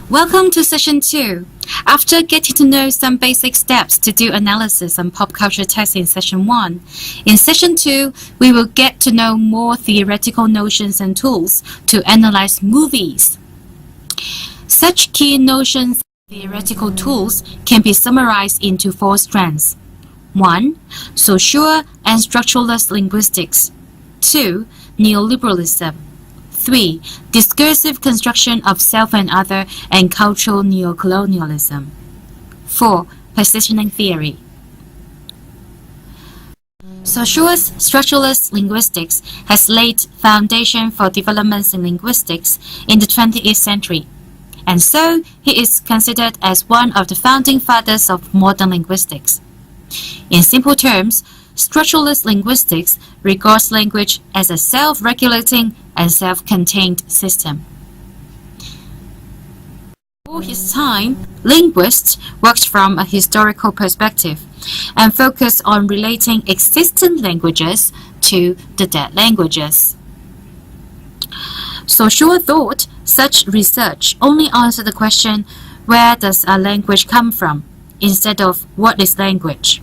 Welcome to Session 2. After getting to know some basic steps to do analysis on pop culture text in Session 1, in Session 2, we will get to know more theoretical notions and tools to analyze movies. Such key notions and theoretical tools can be summarized into 4 strands. 1. Saussure and structuralist linguistics. 2. Neoliberalism. 3. Discursive construction of self and other and cultural neocolonialism. 4. Positioning theory. Saussure's structuralist linguistics has laid foundation for developments in linguistics in the 20th century, and so he is considered as one of the founding fathers of modern linguistics. In simple terms, structuralist linguistics regards language as a self-regulating and self-contained system. For his time, linguists worked from a historical perspective and focused on relating existing languages to the dead languages. Saussure thought such research only answered the question, where does a language come from, instead of what is language.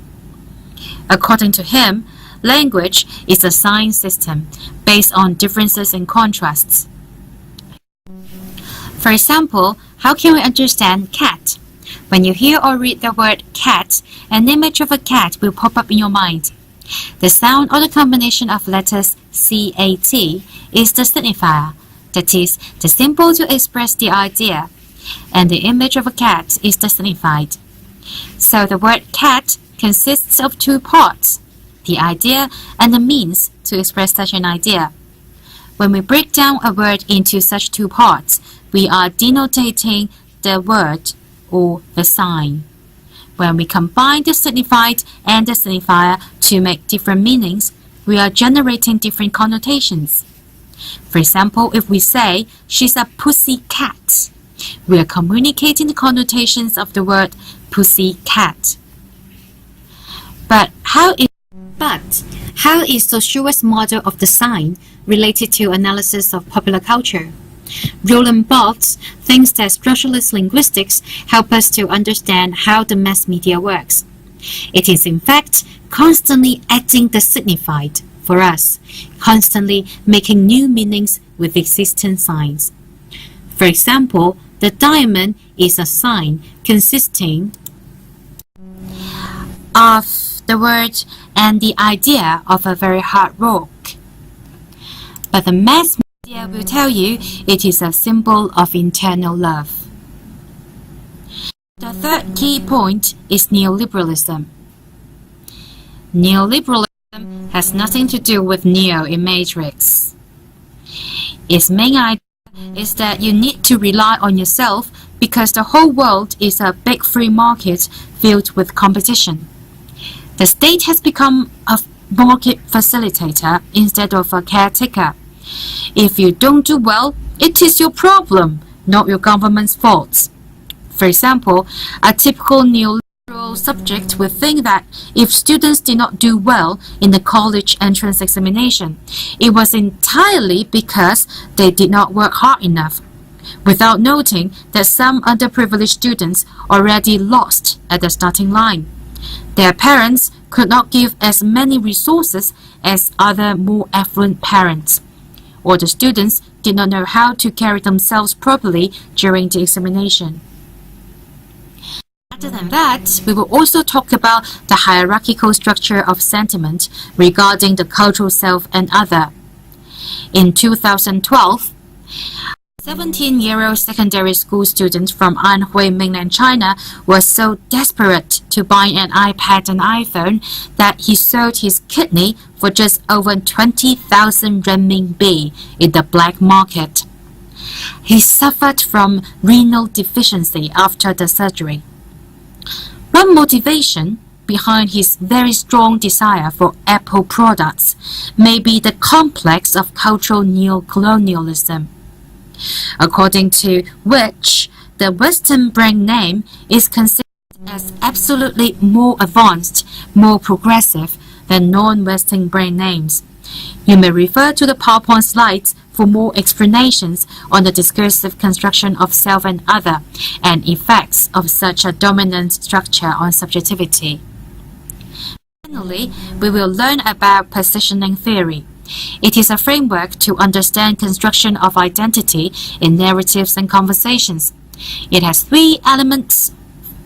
According to him, language is a sign system based on differences and contrasts. For example, how can we understand cat? When you hear or read the word cat, an image of a cat will pop up in your mind. The sound or the combination of letters CAT is the signifier, that is, the symbol to express the idea, and the image of a cat is the signified. So the word cat consists of 2 parts, the idea and the means to express such an idea. When we break down a word into such 2 parts, we are denotating the word or the sign. When we combine the signified and the signifier to make different meanings, we are generating different connotations. For example, if we say, she's a pussy cat, we are communicating the connotations of the word pussy cat. But how is Saussure's model of the sign related to analysis of popular culture? Roland Barthes thinks that structuralist linguistics help us to understand how the mass media works. It is in fact constantly adding the signified for us, constantly making new meanings with existing signs. For example, the diamond is a sign consisting of the word and the idea of a very hard rock. But the mass media will tell you it is a symbol of internal love. The third key point is neoliberalism. Neoliberalism has nothing to do with Neo in Matrix. Its main idea is that you need to rely on yourself because the whole world is a big free market filled with competition. The state has become a market facilitator instead of a caretaker. If you don't do well, it is your problem, not your government's fault. For example, a typical neoliberal subject would think that if students did not do well in the college entrance examination, it was entirely because they did not work hard enough, without noting that some underprivileged students already lost at the starting line. Their parents could not give as many resources as other more affluent parents, or the students did not know how to carry themselves properly during the examination. Other than that, we will also talk about the hierarchical structure of sentiment regarding the cultural self and other. In 2012, a 17-year-old secondary school student from Anhui, mainland China, was so desperate to buy an iPad and iPhone that he sold his kidney for just over 20,000 renminbi in the black market. He suffered from renal deficiency after the surgery. One motivation behind his very strong desire for Apple products may be the complex of cultural neocolonialism, according to which the Western brand name is considered as absolutely more advanced, more progressive than non-Western brand names. You may refer to the PowerPoint slides for more explanations on the discursive construction of self and other, and effects of such a dominant structure on subjectivity. Finally, we will learn about positioning theory. It is a framework to understand construction of identity in narratives and conversations. It has three elements,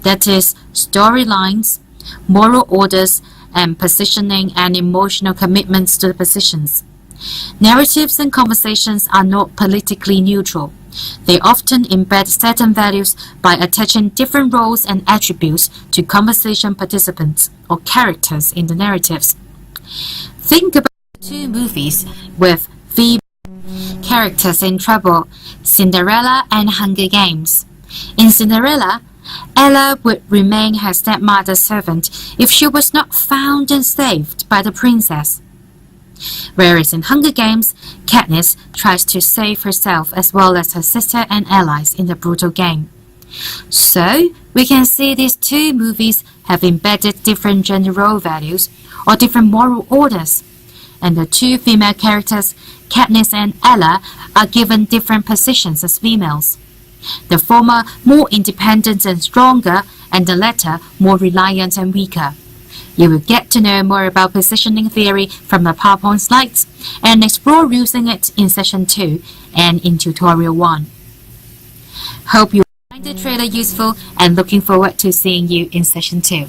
that is, storylines, moral orders, and positioning and emotional commitments to the positions. Narratives and conversations are not politically neutral. They often embed certain values by attaching different roles and attributes to conversation participants or characters in the narratives. Think about two movies with female characters in trouble, Cinderella and Hunger Games. In Cinderella, Ella would remain her stepmother's servant if she was not found and saved by the princess. Whereas in Hunger Games, Katniss tries to save herself as well as her sister and allies in the brutal game. So, we can see these two movies have embedded different gender role values or different moral orders, and the two female characters, Katniss and Ella, are given different positions as females. The former more independent and stronger, and the latter more reliant and weaker. You will get to know more about positioning theory from the PowerPoint slides and explore using it in Session 2 and in Tutorial 1. Hope you find the trailer useful and looking forward to seeing you in Session 2.